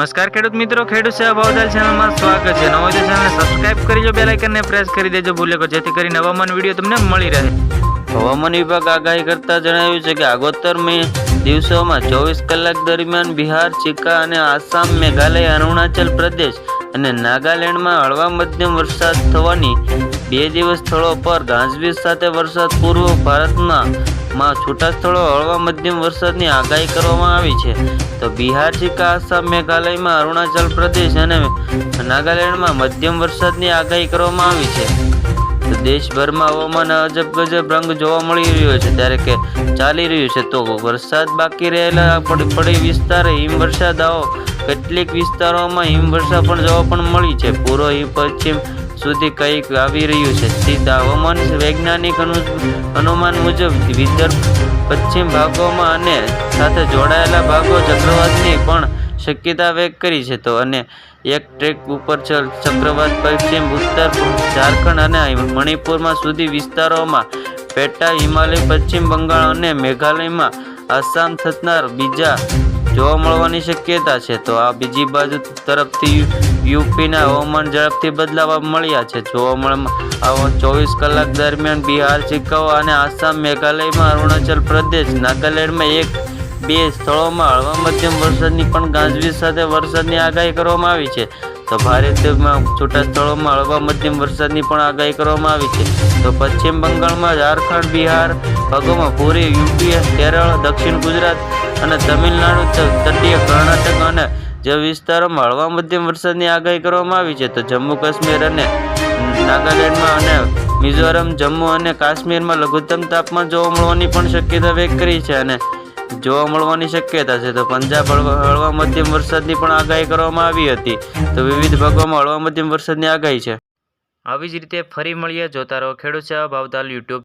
નમસ્કાર ખેડૂત મિત્રો, ખેડૂત સેવા ભાવતાલ ચેનલમાં સ્વાગત છે। નવો તો ચેનલને સબસ્ક્રાઇબ કરીજો, બેલ આઇકનને પ્રેસ કરી દેજો ભૂલેકો, જેથી કરીને હવામાન વિડીયો તમને મળી રહે। હવામાન વિભાગ આગાહી કરતા જણાવ્યું છે કે આગોતર દિવસોમાં 24 કલાક દરમિયાન બિહાર, ચીકા અને આસામ, મેઘાલય, અરુણાચલ પ્રદેશ અને નાગાલેન્ડમાં હળવા મધ્યમ વરસાદ થવાની 2 દિવસ સ્થળો પર ગાજવીજ સાથે વરસાદ, પૂર્વ ભારતના છૂટા સ્થળો હળવા મધ્યમ વરસાદની આગાહી કરવામાં આવી છે। તો બિહાર, ચીકા, આસામ, મેઘાલયમાં, અરુણાચલ પ્રદેશ અને નાગાલેન્ડમાં મધ્યમ વરસાદની આગાહી કરવામાં આવી છે। તો દેશભરમાં હવામાન અજબ ગજબ રંગ જોવા મળી રહ્યો છે, ત્યારે કે ચાલી રહ્યું છે। તો વરસાદ બાકી રહેલા પડી વિસ્તાર હિમવર્ષા દાવો, કેટલીક વિસ્તારોમાં હિમવર્ષા પણ જોવા પણ મળી છે। પૂર્વ પશ્ચિમ સુધી કંઈક આવી રહ્યું છે। સ્થિત હવામાન વૈજ્ઞાનિક અનુમાન મુજબ વિદર્ભ, પશ્ચિમ ભાગોમાં અને સાથે જોડાયેલા ભાગો ચક્રવાતની પણ શક્યતા વ્યક્ત કરી છે। તો અને એક ટ્રેક ઉપર ચક્રવાત પશ્ચિમ ઉત્તર ઝારખંડ અને મણિપુરમાં સુધી વિસ્તારોમાં પેટા હિમાલય, પશ્ચિમ બંગાળ અને મેઘાલયમાં આસામ થનાર બીજા જોવા મળવાની શક્યતા છે। તો આ બીજી બાજુ તરફથી યુપીના હવામાન ઝડપથી બદલાવા મળ્યા છે। જોવા 24 કલાક દરમિયાન બિહાર, ચીકાઓ અને આસામ, મેઘાલયમાં, અરુણાચલ પ્રદેશ, નાગાલેન્ડમાં 1-2 સ્થળોમાં હળવા મધ્યમ વરસાદની પણ ગાજવીજ સાથે વરસાદની આગાહી કરવામાં આવી છે। તો ભારતમાં છૂટા સ્થળોમાં હળવા મધ્યમ વરસાદની પણ આગાહી કરવામાં આવી છે। તો પશ્ચિમ બંગાળમાં, ઝારખંડ, બિહાર ભાગોમાં, પૂરી યુપી, કેરળ, દક્ષિણ ગુજરાત અને તમિલનાડુ, તટીય કર્ણાટક અને જે વિસ્તારોમાં હળવા મધ્યમ વરસાદની આગાહી કરવામાં આવી છે। તો જમ્મુ કાશ્મીર અને નાગાલેન્ડમાં અને મિઝોરમ, જમ્મુ અને કાશ્મીરમાં લઘુત્તમ તાપમાન જોવા મળવાની પણ શક્યતા વ્યક્ત કરી છે અને જોવા મળવાની શક્યતા છે। તો પંજાબ હળવા મધ્યમ વરસાદની પણ આગાહી કરવામાં આવી હતી। તો વિવિધ ભાગોમાં હળવા મધ્યમ વરસાદની આગાહી છે। આવી જ રીતે ફરી મળીએ, જોતા રહો ખેડૂત સેવા ભાવતાલ યુટ્યુબ।